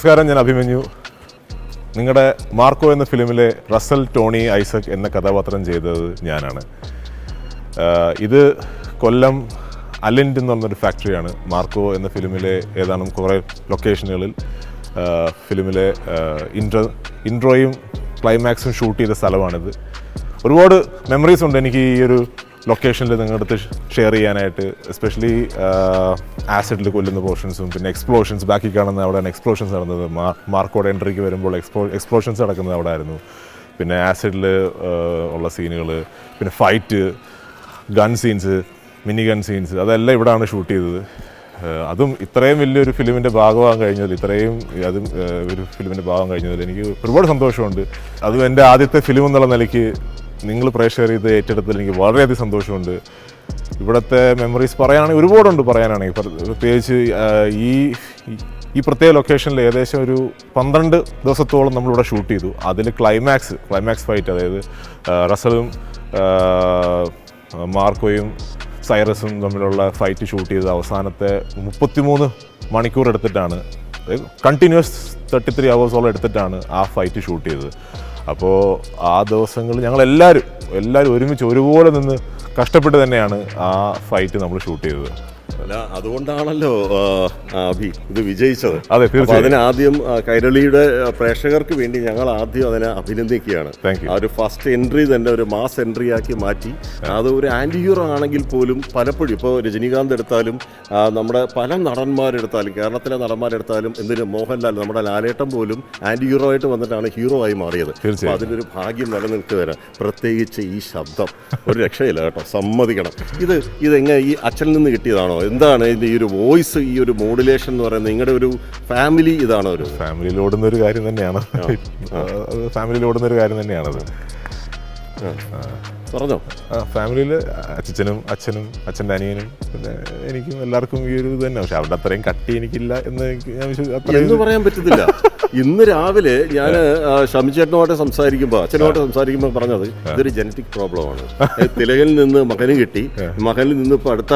നമസ്കാരം, ഞാൻ അഭിമന്യു. നിങ്ങളുടെ മാർക്കോ എന്ന ഫിലിമിലെ റസൽ ടോണി ഐസക് എന്ന കഥാപാത്രം ചെയ്തത് ഞാനാണ്. ഇത് കൊല്ലം അലിൻഡ് എന്ന് പറഞ്ഞൊരു ഫാക്ടറിയാണ്. മാർക്കോ എന്ന ഫിലിമിലെ ഏതാനും കുറേ ലൊക്കേഷനുകളിൽ ഫിലിമിലെ ഇൻട്രോയും ക്ലൈമാക്സും ഷൂട്ട് ചെയ്ത സ്ഥലമാണിത്. ഒരുപാട് മെമ്മറീസ് ഉണ്ട് എനിക്ക് ഈ ഒരു ലൊക്കേഷനിൽ നിങ്ങളുടെ അടുത്ത് ഷെയർ ചെയ്യാനായിട്ട്. എസ്പെഷ്യലി ആസിഡിൽ കൊല്ലുന്ന പോർഷൻസും പിന്നെ എക്സ്പ്ലോഷൻസ്, ബാക്കി കാണുന്ന അവിടെയാണ് എക്സ്പ്ലോഷൻസ് നടന്നത്. മാർക്കോടെ എൻട്രിക്ക് വരുമ്പോൾ എക്സ്പ്ലോഷൻസ് നടക്കുന്നത് അവിടെ ആയിരുന്നു. പിന്നെ ആസിഡിൽ ഉള്ള സീനുകൾ, പിന്നെ fight, gun scenes, mini gun scenes, അതെല്ലാം ഇവിടെയാണ് ഷൂട്ട് ചെയ്തത്. അതും ഇത്രയും വലിയൊരു ഫിലിമിൻ്റെ ഭാഗമാകാൻ കഴിഞ്ഞതിൽ, അതും ഒരു ഫിലിമിൻ്റെ ഭാഗം കഴിഞ്ഞതിൽ എനിക്ക് ഒരുപാട് സന്തോഷമുണ്ട്. അതും എൻ്റെ ആദ്യത്തെ ഫിലിം എന്നുള്ള നിലയ്ക്ക് നിങ്ങൾ പ്രേക്ഷകർ ഇത് ഏറ്റെടുത്തതിൽ എനിക്ക് വളരെയധികം സന്തോഷമുണ്ട്. ഇവിടുത്തെ മെമ്മറീസ് പറയുകയാണെങ്കിൽ ഒരുപാടുണ്ട് പറയാനാണെങ്കിൽ. പ്രത്യേകിച്ച് ഈ പ്രത്യേക ലൊക്കേഷനിൽ ഏകദേശം ഒരു 12 ദിവസത്തോളം നമ്മളിവിടെ ഷൂട്ട് ചെയ്തു. അതിൽ ക്ലൈമാക്സ് ഫൈറ്റ്, അതായത് റസലും മാർക്കോയും സൈറസും തമ്മിലുള്ള ഫൈറ്റ് ഷൂട്ട് ചെയ്ത് അവസാനത്തെ 33 മണിക്കൂർ എടുത്തിട്ടാണ്, കണ്ടിന്യൂസ് 33 hours എടുത്തിട്ടാണ് ആ ഫൈറ്റ് ഷൂട്ട് ചെയ്തത്. അപ്പോൾ ആ ദിവസങ്ങൾ ഞങ്ങളെല്ലാവരും ഒരുമിച്ച് ഒരുപോലെ നിന്ന് കഷ്ടപ്പെട്ട് തന്നെയാണ് ആ ഫൈറ്റ് നമ്മൾ ഷൂട്ട് ചെയ്തത്. അല്ല, അതുകൊണ്ടാണല്ലോ അഭി ഇത് വിജയിച്ചത്. അതെ, തീർച്ചയായും. അതിനാദ്യം കൈരളിയുടെ പ്രേക്ഷകർക്ക് വേണ്ടി ഞങ്ങൾ ആദ്യം അതിനെ അഭിനന്ദിക്കുകയാണ്. ആ ഒരു ഫസ്റ്റ് എൻട്രി തന്നെ ഒരു മാസ് എൻട്രി ആക്കി മാറ്റി. അത് ഒരു ആൻറ്റി ഹീറോ ആണെങ്കിൽ പോലും പലപ്പോഴും ഇപ്പോൾ രജനീകാന്ത് എടുത്താലും നമ്മുടെ പല നടന്മാരെടുത്താലും, കേരളത്തിലെ നടന്മാരെടുത്താലും, എന്തിനും മോഹൻലാൽ, നമ്മുടെ ലാലേട്ടൻ പോലും ആൻറ്റി ഹീറോ ആയിട്ട് വന്നിട്ടാണ് ഹീറോ ആയി മാറിയത്. അതിനൊരു ഭാഗ്യം നിലനിൽക്കുകയാണ്. പ്രത്യേകിച്ച് ഈ ശബ്ദം ഒരു രക്ഷയില്ല കേട്ടോ, സമ്മതിക്കണം. ഇതെങ്ങനെ ഈ അച്ഛനിൽ നിന്ന് കിട്ടിയതാണോ? എന്താണ് ഇതിൻ്റെ ഈ ഒരു വോയിസ്, ഈ ഒരു മോഡുലേഷൻ എന്ന് പറയുന്നത്? നിങ്ങളുടെ ഒരു ഫാമിലി ഇതാണോ? ഒരു ഫാമിലിയിലോടുന്ന ഒരു കാര്യം തന്നെയാണത്. പറഞ്ഞോ. ഫാമിലിയിൽ അച്ഛനും അച്ഛൻ്റെ അനിയനും പിന്നെ എനിക്കും എല്ലാവർക്കും ഈ ഒരു ഇത് തന്നെ. പക്ഷെ അവിടെ അത്രയും കട്ടി എനിക്കില്ല എന്ന് എന്ന് പറയാൻ പറ്റത്തില്ല. ഇന്ന് രാവിലെ ഞാൻ ഷമിച്ചേട്ടനുമായിട്ട് സംസാരിക്കുമ്പോൾ പറഞ്ഞത് ഇതൊരു ജനറ്റിക് പ്രോബ്ലമാണ്. തിലകനിൽ നിന്ന് മകന് കിട്ടി, മകനിൽ നിന്ന് ഇപ്പോൾ അടുത്ത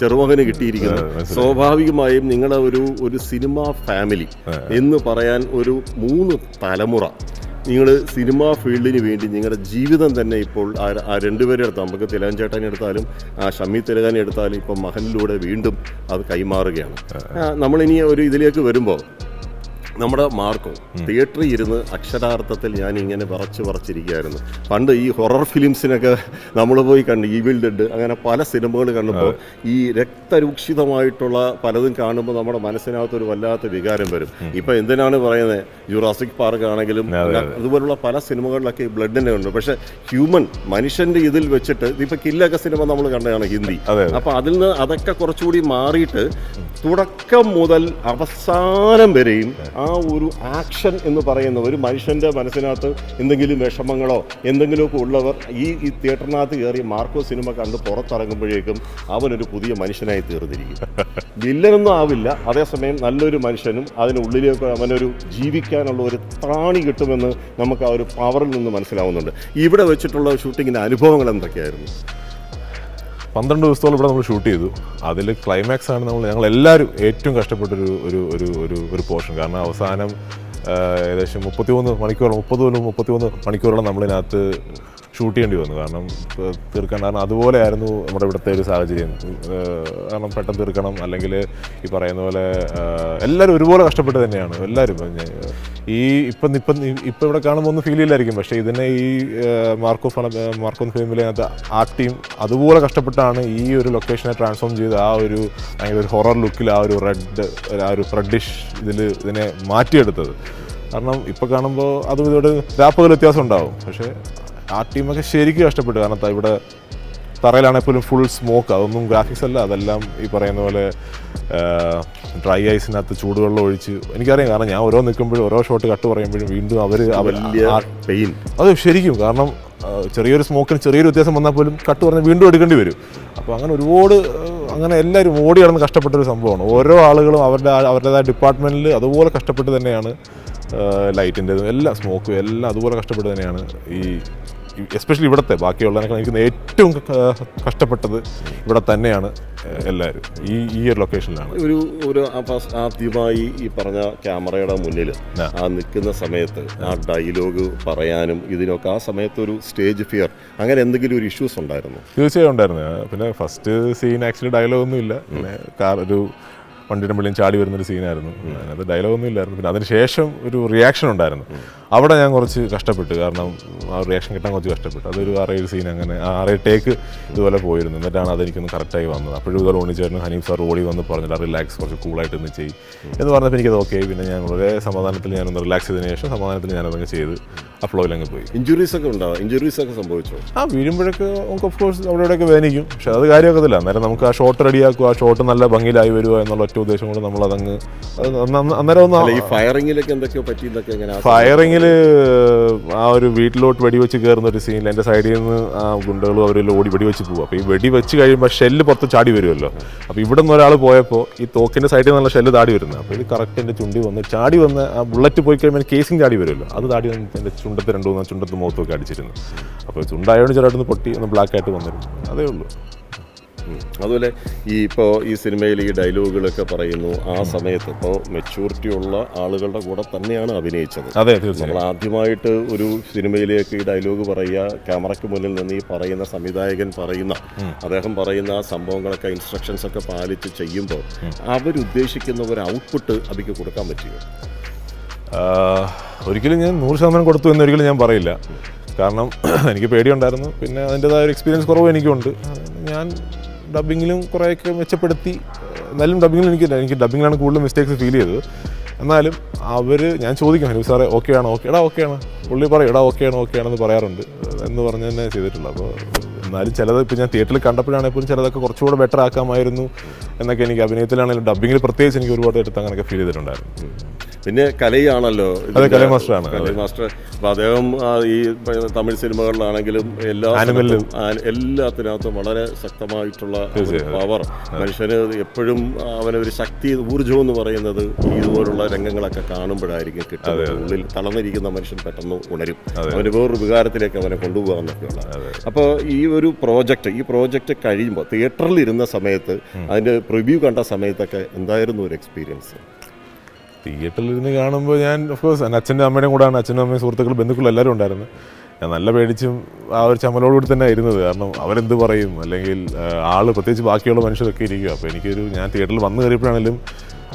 ചെറുമകന് കിട്ടിയിരിക്കുന്നത്. സ്വാഭാവികമായും നിങ്ങളുടെ ഒരു സിനിമ ഫാമിലി എന്ന് പറയാൻ ഒരു 3 തലമുറ നിങ്ങൾ സിനിമാ ഫീൽഡിന് വേണ്ടി നിങ്ങളുടെ ജീവിതം തന്നെ ഇപ്പോൾ ആ രണ്ടുപേരെ എടുത്താൽ, നമുക്ക് തിലകൻ ചേട്ടനെ എടുത്താലും ഷമി തിലകനെ എടുത്താലും ഇപ്പം മകനിലൂടെ വീണ്ടും അത് കൈമാറുകയാണ്. നമ്മളിനി ഒരു ഇതിലേക്ക് വരുമ്പോൾ നമ്മുടെ മാർക്കോ തിയേറ്ററിൽ ഇരുന്ന് അക്ഷരാർത്ഥത്തിൽ ഞാൻ ഇങ്ങനെ വിറച്ചിരിക്കുകയായിരുന്നു. പണ്ട് ഈ ഹൊറർ ഫിലിംസിനൊക്കെ നമ്മൾ പോയി കണ്ട് ഈവിൽ ഡെഡ് അങ്ങനെ പല സിനിമകൾ കണ്ടപ്പോൾ ഈ രക്തരൂക്ഷിതമായിട്ടുള്ള പലതും കാണുമ്പോൾ നമ്മുടെ മനസ്സിനകത്തൊരു വല്ലാത്ത വികാരം വരും. ഇപ്പം എന്തിനാണ് പറയുന്നത്, ജുറാസിക് പാർക്ക് ആണെങ്കിലും അതുപോലുള്ള പല സിനിമകളിലൊക്കെ ഈ ബ്ലഡിനെ ഉണ്ട്. പക്ഷേ മനുഷ്യൻ്റെ ഇതിൽ വെച്ചിട്ട് ഇപ്പം കില്ലൊക്കെ സിനിമ നമ്മൾ കണ്ടതാണ്, ഹിന്ദി. അപ്പം അതിൽ നിന്ന് അതൊക്കെ കുറച്ചുകൂടി മാറിയിട്ട് തുടക്കം മുതൽ അവസാനം വരെയും ആ ഒരു ആക്ഷൻ എന്ന് പറയുന്ന ഒരു മനുഷ്യൻ്റെ മനസ്സിനകത്ത് എന്തെങ്കിലും വിഷമങ്ങളോ എന്തെങ്കിലുമൊക്കെ ഉള്ളവർ ഈ തിയേറ്ററിനകത്ത് കയറി മാർക്കോ സിനിമ കണ്ട് പുറത്തിറങ്ങുമ്പോഴേക്കും അവനൊരു പുതിയ മനുഷ്യനായി തീർന്നിരിക്കും. വില്ലനൊന്നും ആവില്ല, അതേസമയം നല്ലൊരു മനുഷ്യനും അതിനുള്ളിലേക്ക് അവനൊരു ജീവിക്കാനുള്ള ഒരു ത്രാണി കിട്ടുമെന്ന് നമുക്ക് ആ ഒരു പവറിൽ നിന്ന് മനസ്സിലാവുന്നുണ്ട്. ഇവിടെ വെച്ചിട്ടുള്ള ഷൂട്ടിങ്ങിൻ്റെ അനുഭവങ്ങൾ എന്തൊക്കെയായിരുന്നു? 12 ദിവസത്തോളം ഇവിടെ നമ്മൾ ഷൂട്ട് ചെയ്തു. അതിൽ ക്ലൈമാക്സ് ആണ് ഞങ്ങളെല്ലാവരും ഏറ്റവും കഷ്ടപ്പെട്ടൊരു ഒരു പോർഷൻ. കാരണം അവസാനം ഏകദേശം 33 മണിക്കൂറോളം നമ്മളിതിനകത്ത് ഷൂട്ട് ചെയ്യേണ്ടി വന്നു. കാരണം അതുപോലെയായിരുന്നു നമ്മുടെ ഇവിടുത്തെ ഒരു സാഹചര്യം. കാരണം പെട്ടെന്ന് തീർക്കണം, അല്ലെങ്കിൽ ഈ പറയുന്ന പോലെ എല്ലാവരും ഒരുപോലെ കഷ്ടപ്പെട്ട് തന്നെയാണ് എല്ലാവരും. ഇപ്പം ഇവിടെ കാണുമ്പോൾ ഒന്നും ഫീൽ ചെയ്യില്ലായിരിക്കും, പക്ഷേ ഇതിനെ ഈ മാർക്കോ ഫിലിമിലെ ആ ടീം അതുപോലെ കഷ്ടപ്പെട്ടാണ് ഈ ഒരു ലൊക്കേഷനെ ട്രാൻസ്ഫോം ചെയ്ത് ആ ഒരു ഭയങ്കര ഒരു ഹൊറർ ലുക്കിൽ ആ ഒരു റെഡിഷ് ഇതിനെ മാറ്റിയെടുത്തത്. കാരണം ഇപ്പോൾ കാണുമ്പോൾ അതും ഇതോട് രാപ്പകൽ വ്യത്യാസം ഉണ്ടാവും, പക്ഷേ ആ ടീമൊക്കെ ശരിക്കും കഷ്ടപ്പെട്ടു. കാരണം ഇവിടെ തറയിലാണെങ്കിൽ പോലും ഫുൾ സ്മോക്ക്, അതൊന്നും ഗ്രാഫിക്സ് അല്ല, അതെല്ലാം ഈ പറയുന്ന പോലെ ഡ്രൈ ഐസിനകത്ത് ചൂടുവെള്ളം ഒഴിച്ച്. എനിക്കറിയാം, കാരണം ഞാൻ നിൽക്കുമ്പോഴും ഓരോ ഷോട്ട് കട്ട് പറയുമ്പോഴും വീണ്ടും പെയിൻ അത് ശരിക്കും. കാരണം ചെറിയൊരു സ്മോക്കിന് ചെറിയൊരു വ്യത്യാസം വന്നാൽ പോലും കട്ട് പറഞ്ഞ് വീണ്ടും എടുക്കേണ്ടി വരും. അപ്പോൾ അങ്ങനെ ഒരുപാട് എല്ലാവരും ഓടി നടന്ന് കഷ്ടപ്പെട്ടൊരു സംഭവമാണ്. ഓരോ ആളുകളും അവരുടേതായ ഡിപ്പാർട്ട്മെൻറ്റിൽ അതുപോലെ കഷ്ടപ്പെട്ട് തന്നെയാണ് ലൈറ്റിൻ്റെതും എല്ലാം സ്മോക്കും എല്ലാം അതുപോലെ കഷ്ടപ്പെട്ട് തന്നെയാണ് ഈ എസ്പെഷ്യലി ഇവിടുത്തെ ബാക്കിയുള്ളതിനേക്കാൾ എനിക്ക് ഏറ്റവും കഷ്ടപ്പെട്ടത് ഇവിടെ തന്നെയാണ് എല്ലാവരും ഈ ഒരു ലൊക്കേഷനിലാണ്. ഒരു ആദ്യമായി ഈ പറഞ്ഞ ക്യാമറയുടെ മുന്നിൽ ആ നിൽക്കുന്ന സമയത്ത് ആ ഡയലോഗ് പറയാനും ഇതിനൊക്കെ ആ സമയത്ത് ഒരു സ്റ്റേജ് ഫിയർ അങ്ങനെ എന്തെങ്കിലും ഒരു ഇഷ്യൂസ് ഉണ്ടായിരുന്നു? തീർച്ചയായും ഉണ്ടായിരുന്നു. പിന്നെ ഫസ്റ്റ് സീൻ ആക്ച്വലി ഡയലോഗൊന്നും ഇല്ല, പിന്നെ ഒരു വണ്ടിയുടെ മുള്ളിൽ ചാടി വരുന്നൊരു സീനായിരുന്നു. അതിനകത്ത് ഡയലോഗൊന്നും ഇല്ലായിരുന്നു. പിന്നെ അതിന് ശേഷം ഒരു റിയാക്ഷൻ ഉണ്ടായിരുന്നു. അവിടെ ഞാൻ കുറച്ച് കഷ്ടപ്പെട്ടു, കാരണം ആ റിയാക്ഷൻ കിട്ടാൻ കുറച്ച് കഷ്ടപ്പെട്ടു. അതൊരു 6-7 സീൻ അങ്ങനെ 6 ടേക്ക് ഇതുപോലെ പോയിരുന്നു. എന്നിട്ടാണ് അതെനിക്കൊന്ന് കറക്റ്റായി വന്നത്. അപ്പോഴും ഇതുപോലെ ഓണിച്ചേട്ടനും ഹനീഫ് സാർ ഓടി വന്ന് പറഞ്ഞിട്ട് റിലാക്സ് കുറച്ച് കൂളായിട്ട് ഒന്ന് ചെയ്യും എന്ന് പറഞ്ഞപ്പോൾ എനിക്കത് ഓക്കെ. പിന്നെ ഞാൻ വളരെ സമാധാനത്തിൽ ഞാനൊന്ന് റിലാക്സ് ചെയ്തതിന് ശേഷം സമാധാനത്തിൽ ഞാനതങ്ങ് ചെയ്ത് ആ ഫ്ലോയിലങ്ങ് പോയി. ഇഞ്ചുറീസ് ഒക്കെ ഉണ്ടാവും? ഇഞ്ചുറീസ് ഒക്കെ സംഭവിച്ചോ? വീഴുമ്പോഴൊക്കെ നമുക്ക് ഓഫ് കോഴ്സ് അവിടെ ഇവിടെയൊക്കെ വേദനിക്കും. പക്ഷെ അത് കാര്യമാക്കത്തില്ല. അന്നേരം നമുക്ക് ആ ഷോട്ട് റെഡിയാക്കുക, ആ ഷോട്ട് നല്ല ഭംഗിയിലായി വരിക എന്നുള്ള ഒറ്റ ഉദ്ദേശം കൊണ്ട് നമ്മൾ അതങ്ങ് അന്നേരം ഒന്ന് ഈ ഫയറിങ്ങിലൊക്കെ എന്തൊക്കെയോ പറ്റിയെന്നൊക്കെ എങ്ങനെ? ഫയറിങ്ങിൽ ആ ഒരു വീട്ടിലോട്ട് വെടിവെച്ച് കയറുന്ന ഒരു സീനിൽ എൻ്റെ സൈഡിൽ നിന്ന് ആ ഗുണ്ടകളും അവരിൽ ഓടി വെടിവെച്ച് പോകും. അപ്പോൾ ഈ വെടിവെച്ച് കഴിയുമ്പോൾ ഷെല്ല് പുറത്ത് ചാടി വരുമല്ലോ. അപ്പോൾ ഇവിടെ നിന്ന് ഒരാൾ പോയപ്പോൾ ഈ തോക്കിൻ്റെ സൈഡിൽ നിന്നുള്ള ഷെല്ല് താടി വരുന്നത്. അപ്പോൾ ഇത് കറക്റ്റ് എൻ്റെ ചുണ്ടി വന്ന് ചാടി വന്ന് ആ ബുള്ളറ്റ് പോയി കഴിയുമ്പോൾ കേസിങ് ചാടി വരുമല്ലോ. അത് താടി വന്ന് എൻ്റെ ചുണ്ടത്ത് 2-3 ചുണ്ടത്ത് മുഖത്തൊക്കെ അടിച്ചിരുന്നു. അപ്പോൾ ചുണ്ടായോണ്ട് ചെറുതായിട്ടൊന്ന് പൊട്ടി ഒന്ന് ബ്ലാക്കായിട്ട് വന്നിരുന്നു. അതേ ഉള്ളൂ. അതുപോലെ ഈ സിനിമയിൽ ഈ ഡയലോഗുകളൊക്കെ പറയുന്നു ആ സമയത്ത് ഇപ്പോൾ മെച്യൂരിറ്റി ഉള്ള ആളുകളുടെ കൂടെ തന്നെയാണ് അഭിനയിച്ചത്. അതെ, നമ്മൾ ആദ്യമായിട്ട് ഒരു സിനിമയിലേക്ക് ഈ ഡയലോഗ് പറയുക, ക്യാമറയ്ക്ക് മുന്നിൽ നിന്ന് ഈ പറയുന്ന സംവിധായകൻ അദ്ദേഹം പറയുന്ന ആ സംഭവങ്ങളൊക്കെ ഇൻസ്ട്രക്ഷൻസ് ഒക്കെ പാലിച്ച് ചെയ്യുമ്പോൾ അവരുദ്ദേശിക്കുന്ന ഒരു ഔട്ട്പുട്ട് അവർക്ക് കൊടുക്കാൻ പറ്റുമോ? ഒരിക്കലും ഞാൻ 100% കൊടുത്തു എന്നൊരിക്കലും ഞാൻ പറയില്ല. കാരണം എനിക്ക് പേടിയുണ്ടായിരുന്നു. പിന്നെ അതിൻ്റെതായ ഒരു എക്സ്പീരിയൻസ് കുറവും എനിക്കുണ്ട്. ഞാൻ ഡബ്ബിങ്ങിലും കുറേയൊക്കെ മെച്ചപ്പെടുത്തി. എന്നാലും എനിക്ക് ഡബ്ബിങ്ങിലാണ് കൂടുതൽ മിസ്റ്റേക്സ് ഫീൽ ചെയ്തത്. എന്നാലും ഞാൻ ചോദിക്കും, ഹനീഫ് സാറേ ഓക്കെ ആണോ? ഓക്കെയാണ്. പുള്ളി പറയും ഓക്കെ ആണെന്ന് പറയാറുണ്ട് എന്ന് പറഞ്ഞ് തന്നെ ചെയ്തിട്ടുള്ളൂ. അപ്പോൾ എന്നാലും ചിലത് ഇപ്പോൾ ഞാൻ തിയേറ്ററിൽ കണ്ടപ്പോഴാണെങ്കിലും ചിലതൊക്കെ കുറച്ചുകൂടെ ബെറ്റർ ആക്കാമായിരുന്നു എന്നൊക്കെ എനിക്ക് അഭിനയത്തിലാണെങ്കിലും ഡബ്ബിങ്ങിൽ പ്രത്യേകിച്ച് എനിക്ക് ഒരുപാട് എടുത്ത് അങ്ങനെയൊക്കെ ഫീൽ ചെയ്തിട്ടുണ്ടായിരുന്നു. പിന്നെ കലയാണല്ലോ, കലൈ മാസ്റ്ററാണ്. കലൈ മാസ്റ്റർ. അപ്പോൾ അദ്ദേഹം ഈ തമിഴ് സിനിമകളിലാണെങ്കിലും എല്ലാത്തിനകത്തും വളരെ ശക്തമായിട്ടുള്ള പവർ. മനുഷ്യന് എപ്പോഴും അവനൊരു ശക്തി, ഊർജ്ജം എന്ന് പറയുന്നത് ഇതുപോലുള്ള രംഗങ്ങളൊക്കെ കാണുമ്പോഴായിരിക്കും കിട്ടുന്നത്. ഉള്ളിൽ തളർന്നിരിക്കുന്ന മനുഷ്യൻ പെട്ടെന്ന് ഉണരും, അവന് വേറൊരു വികാരത്തിലേക്ക് അവനെ കൊണ്ടുപോകാമെന്നൊക്കെയുള്ള. അപ്പോൾ ഈ പ്രോജക്റ്റ് കഴിയുമ്പോൾ തിയേറ്ററിൽ ഇരുന്ന സമയത്ത് അതിൻ്റെ പ്രിവ്യൂ കണ്ട സമയത്തൊക്കെ എന്തായിരുന്നു ഒരു എക്സ്പീരിയൻസ്? തിയേറ്ററിൽ ഇരുന്ന് കാണുമ്പോൾ ഞാൻ ഓഫ്കോഴ്സ് എൻ്റെ അച്ഛൻ്റെ അമ്മയുടെയും കൂടെയാണ്. അച്ഛനും അമ്മയും സുഹൃത്തുക്കളും ബന്ധുക്കളും എല്ലാവരും ഉണ്ടായിരുന്നു. ഞാൻ നല്ല പേടിച്ചും ആ ഒരു ചമ്മലോടുകൂടി തന്നെ ഇരുന്നത്. കാരണം അവരെന്ത് പറയും, അല്ലെങ്കിൽ പ്രത്യേകിച്ച് ബാക്കിയുള്ള മനുഷ്യരൊക്കെ ഇരിക്കും. അപ്പോൾ ഞാൻ തിയേറ്ററിൽ വന്നു കയറിയപ്പോഴാണെങ്കിലും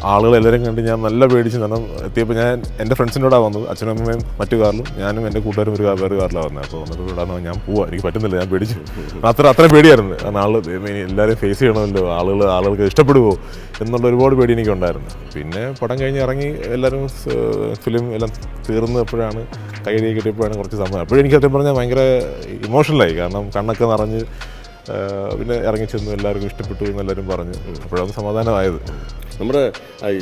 ആളുകളെല്ലാവരും കണ്ട് ഞാൻ നല്ല പേടിച്ചു. കാരണം എത്തിയപ്പോൾ ഞാൻ എൻ്റെ ഫ്രണ്ട്സിനോടാണ് വന്നത്, അച്ഛനും അമ്മയും മറ്റു കാറിലും, ഞാനും എൻ്റെ കൂട്ടുകാരും വേറെ കാറിലാണ് വന്നത്. അപ്പോൾ വന്നിട്ട് ഇടാൻ ഞാൻ പോവാം, എനിക്ക് പറ്റുന്നില്ല, ഞാൻ പേടിച്ചു. അത്രയും പേടിയായിരുന്നു. കാരണം എല്ലാവരെയും ഫേസ് ചെയ്യണമല്ലോ, ആളുകൾക്ക് ഇഷ്ടപ്പെടുമോ എന്നുള്ള ഒരുപാട് പേടി എനിക്കുണ്ടായിരുന്നു. പിന്നെ പടം കഴിഞ്ഞ് ഇറങ്ങി എല്ലാവരും ഫിലിം എല്ലാം തീർന്നപ്പോഴാണ് കൈയടി കിട്ടിയപ്പോഴാണ് കുറച്ച് സമയം. അപ്പോഴും എനിക്ക് സത്യം പറഞ്ഞാൽ ഭയങ്കര ഇമോഷണലായി. കാരണം കണ്ണൊക്കെ നിറഞ്ഞ് പിന്നെ ഇറങ്ങിച്ചെന്നു, എല്ലാവർക്കും ഇഷ്ടപ്പെട്ടു എന്നെല്ലാവരും പറഞ്ഞു. അപ്പോഴാണ് സമാധാനമായത്. നമ്മുടെ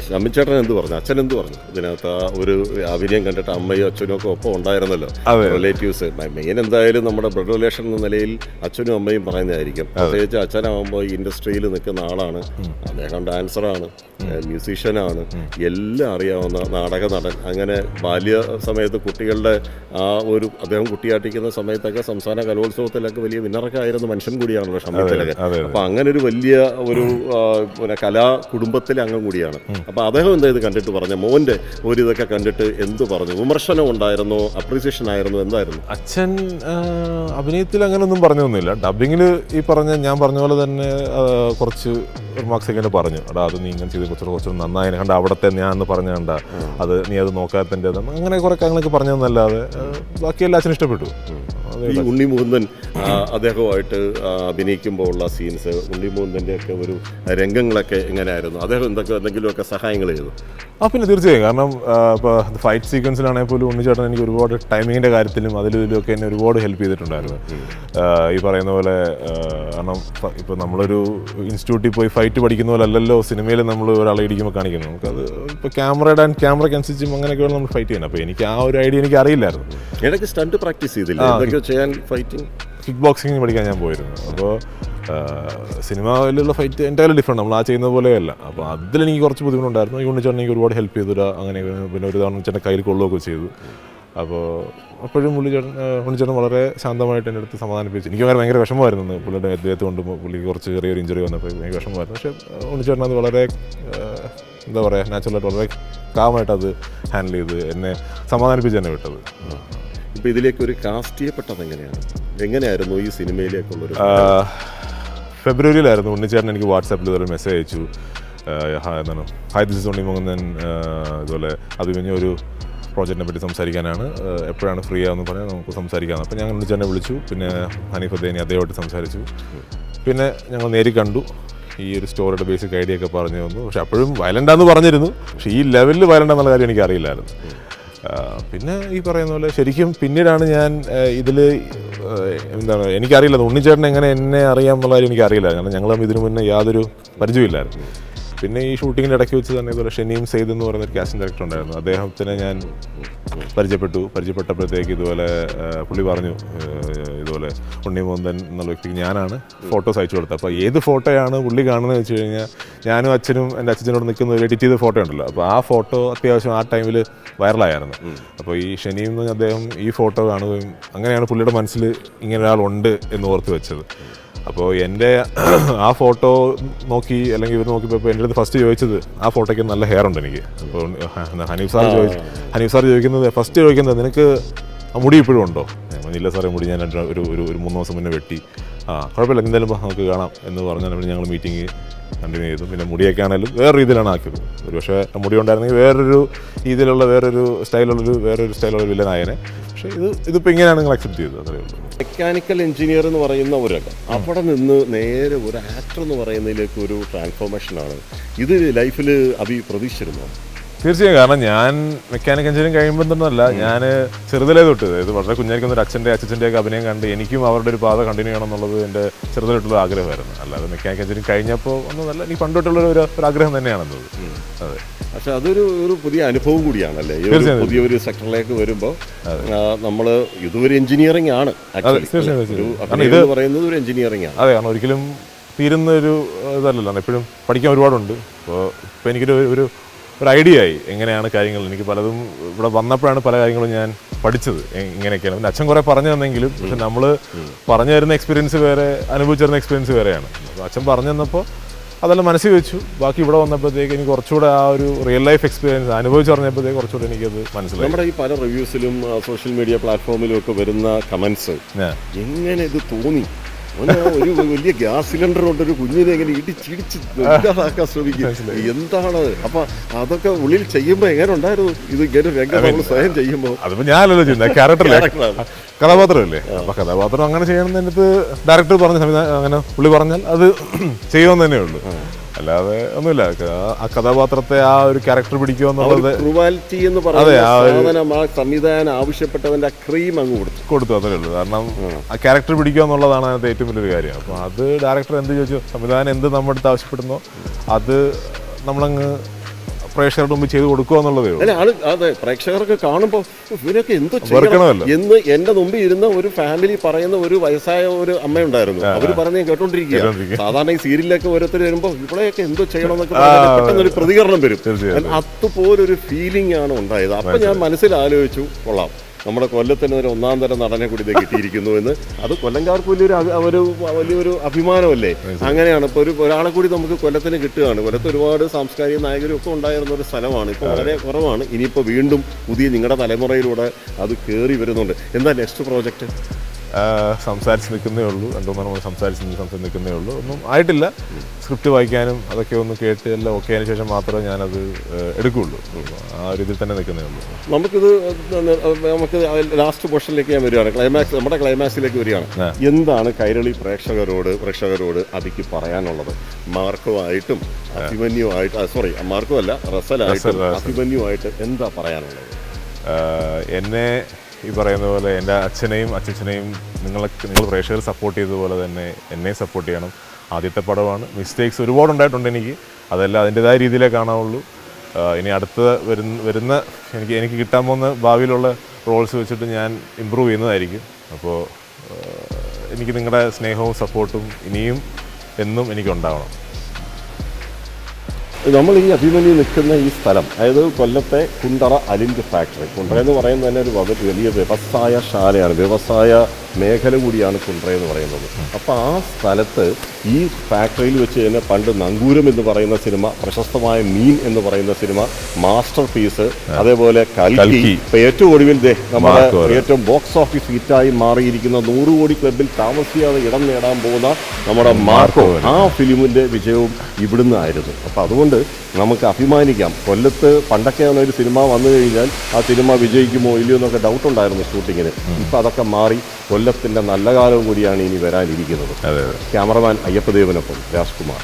ഷമ്മിച്ചേട്ടൻ എന്ത് പറഞ്ഞു, അച്ഛൻ എന്ത് പറഞ്ഞു ഇതിനകത്ത്? ആ ഒരു അഭിനയം കണ്ടിട്ട് അമ്മയും അച്ഛനും ഒക്കെ ഒപ്പം ഉണ്ടായിരുന്നല്ലോ, റിലേറ്റീവ്സ്. മെയിൻ എന്തായാലും നമ്മുടെ ബ്ലഡ് റിലേഷൻ എന്ന നിലയിൽ അച്ഛനും അമ്മയും പറയുന്നതായിരിക്കും. പ്രത്യേകിച്ച് അച്ഛനാകുമ്പോൾ ഈ ഇൻഡസ്ട്രിയിൽ നിൽക്കുന്ന ആളാണ്, അദ്ദേഹം ഡാൻസറാണ്, മ്യൂസീഷ്യനാണ്, എല്ലാം അറിയാവുന്ന നാടക നടൻ. അങ്ങനെ ബാല്യ സമയത്ത് കുട്ടികളുടെ അദ്ദേഹം കുട്ടിയാട്ടിക്കുന്ന സമയത്തൊക്കെ സംസ്ഥാന കലോത്സവത്തിലൊക്കെ വലിയ വിന്നറൊക്കെ ആയിരുന്ന മനുഷ്യൻ കൂടിയാണല്ലോ ഷമ്മിച്ചേട്ടൻ. അപ്പം അങ്ങനെ ഒരു വലിയ കലാ കുടുംബത്തിലെ അംഗം കൂടിയാണ്. അപ്പോൾ അദ്ദേഹം എന്താ ഇത് കണ്ടിട്ട് പറഞ്ഞ മോൻ്റെ ഒരു ഇതൊക്കെ കണ്ടിട്ട് എന്ത് പറഞ്ഞു? വിമർശനം ഉണ്ടായിരുന്നോ, അപ്രീസിയേഷൻ ആയിരുന്നോ, എന്തായിരുന്നു? അച്ഛൻ അഭിനയത്തിൽ അങ്ങനെയൊന്നും പറഞ്ഞൊന്നുമില്ല. ഡബിങ്ങിൽ ഞാൻ പറഞ്ഞ പോലെ തന്നെ കുറച്ച് റിമാർക്സ് ഒക്കെ പറഞ്ഞു. അത് നീ ഇങ്ങനെ ചെയ്ത് കുറച്ച് നന്നായി കണ്ട, അവിടത്തെ ഞാൻ എന്ന് പറഞ്ഞ കണ്ട, നീ അത് നോക്കാത്തതിൻ്റെ അങ്ങനെ കുറേ കാര്യങ്ങളൊക്കെ പറഞ്ഞതെന്നല്ലാതെ ബാക്കിയെല്ലാം അച്ഛന് ഇഷ്ടപ്പെട്ടു. ഈ ഉണ്ണി മുകുന്ദൻ അദ്ദേഹവുമായിട്ട് അഭിനയിക്കുമ്പോൾ ഉള്ള സീൻസ്, ഉണ്ണി മുകുന്ദൻ്റെ ഒക്കെ ഒരു രംഗങ്ങളൊക്കെ എങ്ങനെയായിരുന്നു? അദ്ദേഹം എന്തെങ്കിലുമൊക്കെ സഹായങ്ങൾ ചെയ്തു? പിന്നെ തീർച്ചയായും. കാരണം ഇപ്പോൾ ഫൈറ്റ് സീക്വൻസിലാണെങ്കിൽ പോലും ഉണ്ണിച്ചേട്ടൻ എനിക്ക് ഒരുപാട് ടൈമിങ്ങിൻ്റെ കാര്യത്തിലും ഇതിലൊക്കെ എന്നെ ഒരുപാട് ഹെൽപ്പ് ചെയ്തിട്ടുണ്ടായിരുന്നു. ഈ പറയുന്ന പോലെ കാരണം ഇപ്പോൾ നമ്മളൊരു ഇൻസ്റ്റിറ്റ്യൂട്ടിൽ പോയി ഫൈറ്റ് പഠിക്കുന്ന പോലെ അല്ലല്ലോ സിനിമയിൽ നമ്മൾ ഒരാളെ ഇടിക്കുമ്പോൾ കാണിക്കുന്നത്. നമുക്കത് ഇപ്പോൾ ക്യാമറയ്ക്കനുസരിച്ചും അങ്ങനെയൊക്കെയാണ് നമ്മൾ ഫൈറ്റ് ചെയ്യുന്നത്. അപ്പോൾ എനിക്ക് ആ ഒരു ഐഡിയ എനിക്ക് അറിയില്ലായിരുന്നു. ഇടയ്ക്ക് സ്റ്റണ്ട് പ്രാക്ടീസ് ചെയ്തില്ല ചെയ്യാൻ? ഫൈറ്റിംഗ്, കിക്ക് ബോക്സിങ് പഠിക്കാൻ ഞാൻ പോയിരുന്നു. അപ്പോൾ സിനിമയിലുള്ള ഫൈറ്റ് എന്തായാലും ഡിഫറെൻറ്റ്, നമ്മൾ ചെയ്യുന്ന പോലെയല്ല. അപ്പോൾ അതിലെനിക്ക് കുറച്ച് ബുദ്ധിമുട്ടുണ്ടായിരുന്നു. ഈ ഉണ്ണിച്ചേട്ടൻ എനിക്ക് ഒരുപാട് ഹെൽപ്പ് ചെയ്തു. അങ്ങനെ പിന്നെ ഒരു തവണ ചേട്ടൻ കയ്യിൽ കൊള്ളുകയൊക്കെ ചെയ്തു. അപ്പോൾ അപ്പോഴും ഉണ്ണിച്ചേട്ടൻ വളരെ ശാന്തമായിട്ട് എൻ്റെ അടുത്ത് സമാധാനിപ്പിച്ചു. എനിക്ക് ഭയങ്കര വിഷമമായിരുന്നു പുള്ളിയുടെ അദ്ദേഹത്ത് കൊണ്ട് പുള്ളിക്ക് കുറച്ച് ചെറിയൊരു ഇഞ്ചുറി വന്നപ്പോൾ ഭയങ്കര വിഷമമായിരുന്നു. പക്ഷേ ഉണ്ണിച്ചേട്ടൻ അത് വളരെ എന്താ പറയുക നാച്ചുറലായിട്ട് വളരെ കാമായിട്ട് അത് ഹാൻഡിൽ ചെയ്ത് എന്നെ സമാധാനിപ്പിച്ച് തന്നെ വിട്ടത്. ഇപ്പോൾ ഇതിലേക്ക് ഒരു കാസ്റ്റ് ചെയ്യപ്പെട്ടത് എങ്ങനെയായിരുന്നു ഈ സിനിമയിലേക്കുള്ളൊരു? ഫെബ്രുവരിയിലായിരുന്നു ഉണ്ണിച്ചേട്ടൻ എനിക്ക് വാട്സാപ്പിൽ ഇതുപോലെ മെസ്സേജ് അയച്ചു. എന്താണ് hi this is Unni Mukundan, ഇതുപോലെ അഭിമന്യു ഒരു പ്രോജക്റ്റിനെ പറ്റി സംസാരിക്കാനാണ്, എപ്പോഴാണ് ഫ്രീ ആവുമെന്ന് പറഞ്ഞാൽ നമുക്ക് സംസാരിക്കാമെന്ന്. അപ്പോൾ ഞങ്ങൾ ഉണ്ണിച്ചേട്ടനെ വിളിച്ചു. പിന്നെ ഹനീഫ് അദ്ദേനി അദ്ദേഹമായിട്ട് സംസാരിച്ചു. പിന്നെ ഞങ്ങൾ നേരി കണ്ടു. ഈ ഒരു സ്റ്റോറിയുടെ ബേസിക് ഐഡിയ ഒക്കെ പറഞ്ഞു തന്നു. പക്ഷെ അപ്പോഴും വയലൻ്റാന്ന് പറഞ്ഞിരുന്നു. പക്ഷേ ഈ ലെവലിൽ വയലൻ്റാന്നുള്ള കാര്യം എനിക്ക് അറിയില്ലായിരുന്നു. പിന്നെ ഈ പറയുന്ന പോലെ ശരിക്കും പിന്നീടാണ് ഞാൻ ഇതിൽ എന്താണ് എനിക്കറിയില്ല ഉണ്ണിച്ചേട്ടൻ എങ്ങനെ എന്നെ അറിയാം എന്നുള്ള കാര്യം എനിക്കറിയില്ല. കാരണം ഞങ്ങൾ ഇതിനു മുന്നേ യാതൊരു പരിചയമില്ലായിരുന്നു. പിന്നെ ഈ ഷൂട്ടിങ്ങിൻ്റെ ഇടയ്ക്ക് വെച്ച് തന്നെ ഇതുപോലെ ഷെനീം സെയ്ദ് എന്ന് പറയുന്ന ഒരു കാസ്റ്റിംഗ് ഡയറക്ടർ ഉണ്ടായിരുന്നു. അദ്ദേഹത്തിനെ ഞാൻ പരിചയപ്പെട്ടപ്പോഴത്തേക്ക് ഇതുപോലെ പുള്ളി പറഞ്ഞു ഇതുപോലെ ഉണ്ണി മുകുന്ദൻ എന്നുള്ള വ്യക്തിക്ക് ഞാനാണ് ഫോട്ടോസ് അയച്ചു കൊടുത്തത്. അപ്പോൾ ഏത് ഫോട്ടോയാണ് പുള്ളി കാണുന്നത് വെച്ച് കഴിഞ്ഞാൽ ഞാനും അച്ഛനും എൻ്റെ അച്ഛനോട് നിൽക്കുന്ന ഒരു എഡിറ്റ് ചെയ്ത ഫോട്ടോ ഉണ്ടല്ലോ. അപ്പോൾ ആ ഫോട്ടോ അത്യാവശ്യം ആ ടൈമിൽ വൈറലായിരുന്നു. അപ്പോൾ ഈ ഷെനീം എന്ന് പറഞ്ഞ അദ്ദേഹം ഈ ഫോട്ടോ കാണുകയും അങ്ങനെയാണ് പുള്ളിയുടെ മനസ്സിൽ ഇങ്ങനെ ഒരാളുണ്ട് എന്ന് ഓർത്ത് വെച്ചത്. അപ്പോൾ എൻ്റെ ആ ഫോട്ടോ നോക്കി അല്ലെങ്കിൽ ഇവർ നോക്കിയപ്പോൾ എൻ്റെ അടുത്ത് ഫസ്റ്റ് ചോദിച്ചത് ആ ഫോട്ടോയ്ക്ക് നല്ല ഹെയർ ഉണ്ട് എനിക്ക്. അപ്പോൾ ഹനീഫ് സാർ ചോദിക്കുന്നത് ഫസ്റ്റ് ചോദിക്കുന്നത് നിനക്ക് ആ മുടി ഇപ്പോഴും ഉണ്ടോ? ഇല്ല സാറേ മുടി ഞാൻ ഒരു 3 ദിവസം മുന്നേ വെട്ടി. കുഴപ്പമില്ല എന്തായാലും നമുക്ക് കാണാം എന്ന് പറഞ്ഞാൽ ഞങ്ങൾ മീറ്റിംഗ് കണ്ടിന്യൂ ചെയ്തു. പിന്നെ മുടിയൊക്കെ ആണെങ്കിലും വേറെ രീതിയിലാണ് ആക്കിയത്. ഒരു പക്ഷേ മുടി ഉണ്ടായിരുന്നെങ്കിൽ വേറൊരു രീതിയിലുള്ള വേറൊരു സ്റ്റൈലുള്ള വില്ലനായനെ. പക്ഷേ ഇതിപ്പോൾ ഇങ്ങനെയാണ് നിങ്ങൾ അക്സെപ്റ്റ് ചെയ്തത്, അത്രയേ ഉള്ളൂ. മെക്കാനിക്കൽ എഞ്ചിനീയർ എന്ന് പറയുന്നവരൊക്കെ അവിടെ നിന്ന് നേരെ ഒരു ആക്ടർ എന്ന് പറയുന്നതിലേക്ക് ഒരു ട്രാൻസ്ഫോർമേഷനാണ്. ഇത് ലൈഫിൽ പ്രതീക്ഷിച്ചിരുന്നോ? തീർച്ചയായും. കാരണം ഞാൻ മെക്കാനിക്കൽ എഞ്ചിനീയറിംഗ് കഴിയുമ്പോൾ തന്നെയല്ല, ഞാൻ ചെറുതിലേ തൊട്ട് ഇത് വളരെ കുഞ്ഞായിരിക്കുന്ന ഒരു അച്ഛൻ്റെയൊക്കെ അഭിനയം കണ്ട് എനിക്കും അവരുടെ ഒരു പാത കണ്ടിന്യൂ ചെയ്യണം എന്നുള്ളത് എൻ്റെ ചെറുതിലായിട്ടുള്ള ആഗ്രഹമായിരുന്നു. അല്ലാതെ മെക്കാനിക്കൽ എഞ്ചിനീയറിംഗ് കഴിഞ്ഞപ്പോൾ ഒന്നുമല്ല, എനിക്ക് പണ്ടോട്ടുള്ള ഒരു ആഗ്രഹം തന്നെയാണെന്നത്. അതെ. പക്ഷെ അതൊരു പുതിയ അനുഭവം കൂടിയാണല്ലേ പുതിയൊരു സെക്ടറിലേക്ക് വരുമ്പോൾ. നമ്മൾ ഇതൊരു എഞ്ചിനീയറിംഗ് ആണ്, ഇത് പറയുന്നത് ഒരു എഞ്ചിനീയറിംഗ് ആണ്. അതെ, കാരണം ഒരിക്കലും തീരുന്ന ഒരു ഇതല്ലല്ലോ, എപ്പോഴും പഠിക്കാൻ ഒരുപാടുണ്ട്. ഇപ്പോൾ എനിക്കൊരു ഒരു ഐഡിയ ആയി എങ്ങനെയാണ് കാര്യങ്ങൾ. എനിക്ക് പലതും ഇവിടെ വന്നപ്പോഴാണ് പല കാര്യങ്ങളും ഞാൻ പഠിച്ചത് ഇങ്ങനെയൊക്കെയാണ്. പിന്നെ അച്ഛൻ കുറേ പറഞ്ഞു തന്നെങ്കിലും പക്ഷെ നമ്മൾ പറഞ്ഞു തരുന്ന എക്സ്പീരിയൻസ് വേറെ, അനുഭവിച്ചു തരുന്ന എക്സ്പീരിയൻസ് വേറെയാണ്. അപ്പോൾ അച്ഛൻ പറഞ്ഞു തന്നപ്പോൾ അതെല്ലാം മനസ്സിൽ വെച്ചു. ബാക്കി ഇവിടെ വന്നപ്പോഴത്തേക്ക് എനിക്ക് കുറച്ചുകൂടെ ആ ഒരു റിയൽ ലൈഫ് എക്സ്പീരിയൻസ് അനുഭവിച്ച് പറഞ്ഞപ്പോഴത്തേക്ക് കുറച്ചുകൂടെ എനിക്കത് മനസ്സിലായി. നമ്മുടെ ഈ പല റിവ്യൂസിലും സോഷ്യൽ മീഡിയ പ്ലാറ്റ്ഫോമിലും ഒക്കെ വരുന്ന കമൻസ് എങ്ങനെ ഇത് തോന്നി? ഒരു വലിയ ഗ്യാസ് സിലിണ്ടർ കൊണ്ട് ഒരു കുഞ്ഞിനെ എങ്ങനെ ഇടിച്ചിടിച്ച് ഇല്ലാതാക്കാൻ ശ്രമിക്കും, എന്താണ്? അപ്പൊ അതൊക്കെ ഉള്ളിൽ ചെയ്യുമ്പോ എങ്ങനെ ഉണ്ടായിരുന്നു? ഇത് ഇങ്ങനെ രംഗം നമ്മൾ സ്വയം ചെയ്യുമ്പോൾ അതിപ്പോ ഞാനല്ലോ ചെയ്യുന്നത്, കഥാപാത്രമല്ലേ. അപ്പൊ കഥാപാത്രം അങ്ങനെ ചെയ്യണമെന്ന് എന്നിട്ട് ഡയറക്ടർ പറഞ്ഞ സംവിധാനം അങ്ങനെ പുള്ളി പറഞ്ഞാൽ അത് ചെയ്യുമെന്ന് തന്നെ ഉള്ളൂ. അല്ലാതെ ഒന്നുമില്ല. ആ കഥാപാത്രത്തെ ആ ഒരു ക്യാരക്ടർ പിടിക്കുക എന്നുള്ളത് ക്രൂവാലിറ്റി എന്ന് പറയുന്നത് സംവിധാനം ആവശ്യപ്പെട്ടവന്റെ ക്രീം അങ്ങ് കൊടുത്തു, അതേ ഉള്ളൂ. കാരണം ആ ക്യാരക്ടർ പിടിക്കുക എന്നുള്ളതാണ് അതിനകത്ത് ഏറ്റവും വലിയൊരു കാര്യം. അപ്പോൾ അത് ഡയറക്ടർ എന്ത് ചോദിച്ചു, സംവിധാനം എന്ത് നമ്മുടെ അടുത്ത് ആവശ്യപ്പെടുന്നോ അത് നമ്മളങ്ങ് പ്രേക്ഷകരുടെ മുമ്പ് ചെയ്ത് കൊടുക്കുക എന്നുള്ളതേ ഉള്ളൂ. അതെ, പ്രേക്ഷകർക്ക് കാണുമ്പോൾ ഇവരൊക്കെ എന്തോ ചെയ്യണം എന്ന് എന്റെ മുമ്പിൽ ഇരുന്ന ഒരു ഫാമിലി പറയുന്ന ഒരു വയസ്സായ ഒരു അമ്മയുണ്ടായിരുന്നു. അവര് പറഞ്ഞ കേട്ടോണ്ടിരിക്കുക. സാധാരണ ഈ സീരിയലിലൊക്കെ ഓരോരുത്തർ വരുമ്പോൾ ഇവിടെയൊക്കെ എന്തോ ചെയ്യണം എന്നൊക്കെ പെട്ടെന്നൊരു പ്രതികരണം വരും. അതുപോലൊരു ഫീലിംഗ് ആണ് ഉണ്ടായത്. അപ്പൊ ഞാൻ മനസ്സിൽ ആലോചിച്ചു, കൊള്ളാം, നമ്മുടെ കൊല്ലത്തിന് ഒരു 1-ാം തരം നടനെ കൂടി കിട്ടിയിരിക്കുന്നു എന്ന്. അത് കൊല്ലംകാർക്ക് വലിയൊരു അഭിമാനമല്ലേ? അങ്ങനെയാണ് ഇപ്പോൾ ഒരാളെ കൂടി നമുക്ക് കൊല്ലത്തിന് കിട്ടുകയാണ്. കൊല്ലത്ത് ഒരുപാട് സാംസ്കാരിക നായകരും ഒക്കെ ഉണ്ടായിരുന്ന ഒരു സ്ഥലമാണ്. ഇപ്പോൾ വളരെ കുറവാണ്. ഇനിയിപ്പോൾ വീണ്ടും പുതിയ നിങ്ങളുടെ തലമുറയിലൂടെ അത് കയറി വരുന്നുണ്ട്. എന്താ നെക്സ്റ്റ് പ്രോജക്റ്റ്? സംസാരിച്ച് നിൽക്കുന്നേ ഉള്ളൂ. 2-3 നമ്മൾ സംസാരിച്ച് നിൽക്കുന്നേ ഉള്ളൂ. ഒന്നും ആയിട്ടില്ല. സ്ക്രിപ്റ്റ് വായിക്കാനും അതൊക്കെ ഒന്ന് കേട്ട് എല്ലാം ഓക്കെ ആയതിനു ശേഷം മാത്രമേ ഞാനത് എടുക്കുകയുള്ളൂ. ആ ഒരു ഇതിൽ തന്നെ നിൽക്കുന്നേ ഉള്ളൂ. നമുക്ക് ലാസ്റ്റ് പോർഷനിലേക്ക് ഞാൻ വരികയാണ്. നമ്മുടെ ക്ലൈമാക്സിലേക്ക് വരികയാണ്. എന്താണ് കൈരളി പ്രേക്ഷകരോട് അതിക്ക് പറയാനുള്ളത്? മാർക്കുമായിട്ടും അഭിമന്യുമായിട്ട് മാർക്കും അല്ല റസലായിട്ടും അഭിമന്യുമായിട്ട് എന്താ പറയാനുള്ളത്? എന്നെ ഈ പറയുന്ന പോലെ എൻ്റെ അച്ഛനെയും അച്ഛനെയും നിങ്ങൾ പ്രേക്ഷകർ സപ്പോർട്ട് ചെയ്തതുപോലെ തന്നെ എന്നെ സപ്പോർട്ട് ചെയ്യണം. ആദ്യത്തെ പടമാണ്, മിസ്റ്റേക്സ് ഒരുപാടുണ്ടായിട്ടുണ്ട് എനിക്ക്. അതെല്ലാം അതിൻ്റെതായ രീതിയിലേ കാണാവുള്ളൂ. ഇനി അടുത്ത വരുന്ന എനിക്ക് കിട്ടാൻ പോകുന്ന ഭാവിയിലുള്ള റോൾസ് വെച്ചിട്ട് ഞാൻ ഇമ്പ്രൂവ് ചെയ്യുന്നതായിരിക്കും. അപ്പോൾ എനിക്ക് നിങ്ങളുടെ സ്നേഹവും സപ്പോർട്ടും ഇനിയും എന്നും എനിക്കുണ്ടാവണം. നമ്മൾ ഈ അഭിമന്യു നിൽക്കുന്ന ഈ സ്ഥലം, അതായത് കൊല്ലത്തെ കുണ്ടറ അലിൻഡ് ഫാക്ടറി. കുണ്ടറ എന്ന് പറയുന്നത് തന്നെ ഒരു വലിയ വ്യവസായശാലയാണ്, വ്യവസായ മേഖല കൂടിയാണ് കുണ്ടറ എന്ന് പറയുന്നത്. അപ്പോൾ ആ സ്ഥലത്ത് ഈ ഫാക്ടറിയിൽ വെച്ച് തന്നെ പണ്ട് നങ്കൂരം എന്ന് പറയുന്ന സിനിമ, പ്രശസ്തമായ മീൻ എന്ന് പറയുന്ന സിനിമ, മാസ്റ്റർ പീസ്, അതേപോലെ കൽക്കി, ഇപ്പൊ ഏറ്റവും ഒടുവിൽ നമ്മുടെ ഏറ്റവും ബോക്സ് ഓഫീസ് ഹിറ്റായി മാറിയിരിക്കുന്ന 100 കോടി ക്ലബിൽ താമസിയാതെ ഇടം നേടാൻ പോകുന്ന നമ്മുടെ മാർക്കോ, ആ ഫിലിമിന്റെ വിജയവും ഇവിടുന്ന് ആയിരുന്നു. അപ്പൊ അതുകൊണ്ട് നമുക്ക് അഭിമാനിക്കാം. കൊല്ലത്ത് പണ്ടൊക്കെ ഒരു സിനിമ വന്നു കഴിഞ്ഞാൽ ആ സിനിമ വിജയിക്കുമോ ഇല്ലയോ എന്നൊക്കെ ഡൗട്ട് ഉണ്ടായിരുന്നു ഷൂട്ടിങ്ങിന്. ഇപ്പൊ അതൊക്കെ മാറി കൊല്ലത്തിന്റെ നല്ല കാലവും കൂടിയാണ് ഇനി വരാനിരിക്കുന്നത്. ക്യാമറമാൻ അയ്യപ്പദേവനൊപ്പം രാജ്കുമാർ.